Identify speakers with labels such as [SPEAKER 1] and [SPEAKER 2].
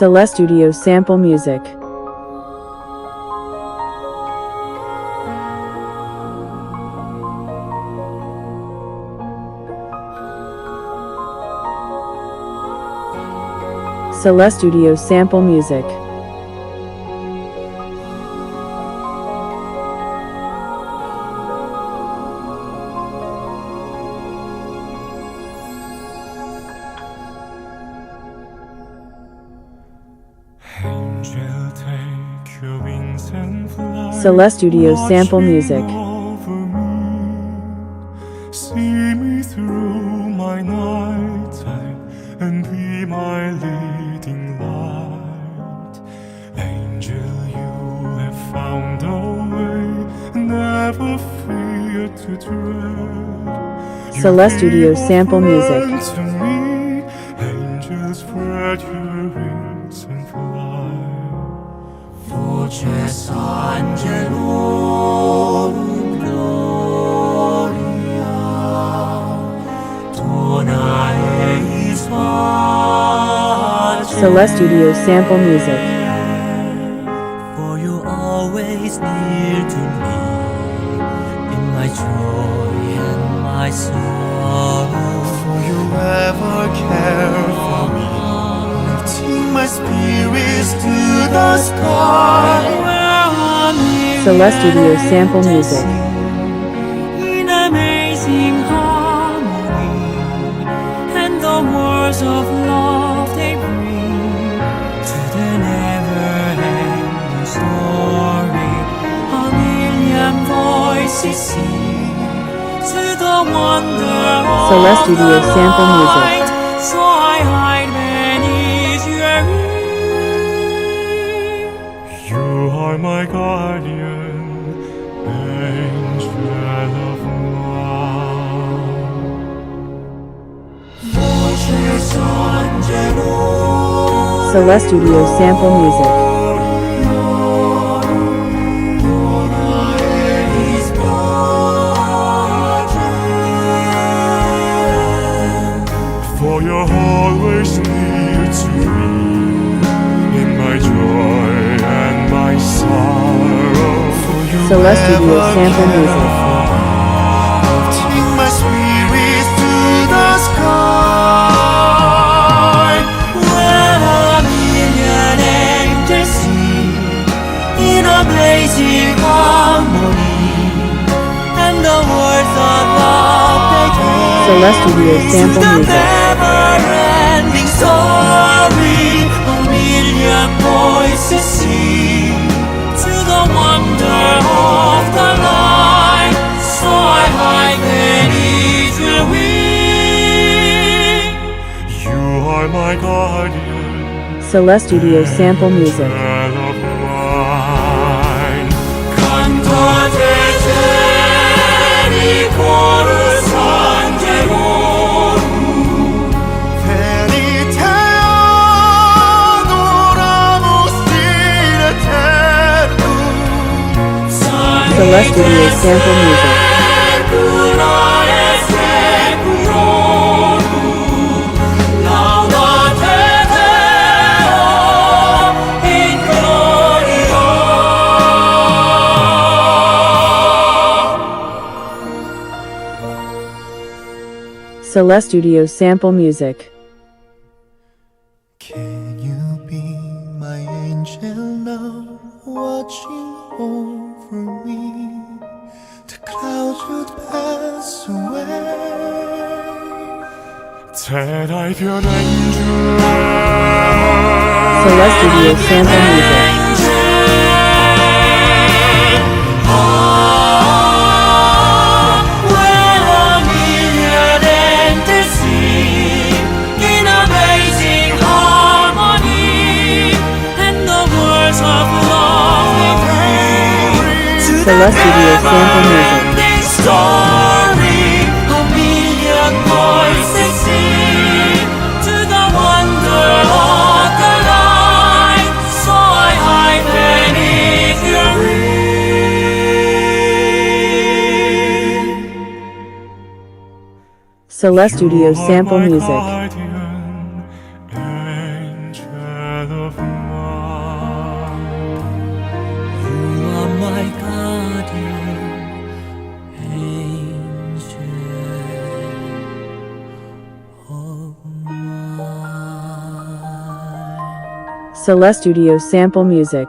[SPEAKER 1] Celeste Studio sample music. Celeste Studio sample music.
[SPEAKER 2] Angel, take your wings and fly.
[SPEAKER 1] Celeste Studio sample music.
[SPEAKER 2] Over me. See me through my nighttime and be my leading light. Angel, you have found a way, never fear to tread.
[SPEAKER 1] Celeste Studio sample music.
[SPEAKER 2] To me, angels, spread your wings and fly.
[SPEAKER 3] Voces angelorum gloria, dona eis pace.
[SPEAKER 1] Celeste Studio sample music.
[SPEAKER 3] For you're always near to me, in my joy and my sorrow.
[SPEAKER 2] For you ever care for me, lifting my spirits to the sky.
[SPEAKER 1] Celeste Studio sample music.
[SPEAKER 3] In amazing harmony, and the words of love they bring to the never-ending story. A million voices sing to the wonder of
[SPEAKER 1] Celeste Studio
[SPEAKER 3] the
[SPEAKER 1] sample music.
[SPEAKER 3] light. So I hide beneath your wing.
[SPEAKER 2] You are my guardian, angel of love.
[SPEAKER 3] Voces angelorum
[SPEAKER 1] Celeste Studio sample music.
[SPEAKER 3] eis pace.
[SPEAKER 2] For you're always near to me, in my joy and my sorrow. For you
[SPEAKER 1] Celeste Studio
[SPEAKER 2] ever
[SPEAKER 1] sample
[SPEAKER 2] care
[SPEAKER 1] music.
[SPEAKER 2] for me, lifting my spirits to the sky.
[SPEAKER 3] Where a million angels sing in a blazing harmony, and the words of love they bring
[SPEAKER 1] Celeste Studio sample
[SPEAKER 3] to the
[SPEAKER 1] music.
[SPEAKER 3] never-ending story. A million voices sing to the wonder of the light. So I hide beneath your wing.
[SPEAKER 2] You are my guardian,
[SPEAKER 1] Celeste Studio sample music.
[SPEAKER 2] angel of mine.
[SPEAKER 3] Cantate chorus angelorum.
[SPEAKER 1] Celeste Studio sample music. Celeste Studio sample music.
[SPEAKER 2] Can you be my angel now, watching over me? The clouds would pass away. 대달 변한 줄
[SPEAKER 1] Celeste Studio sample music. Celeste Studio sample music.
[SPEAKER 3] Story, a million voices sing to the wonder of the light. So I hide beneath your wing.
[SPEAKER 1] Celeste Studio sample music.
[SPEAKER 2] Angel of
[SPEAKER 3] my guardian angel of mine.
[SPEAKER 1] Celeste Studio Sample Music.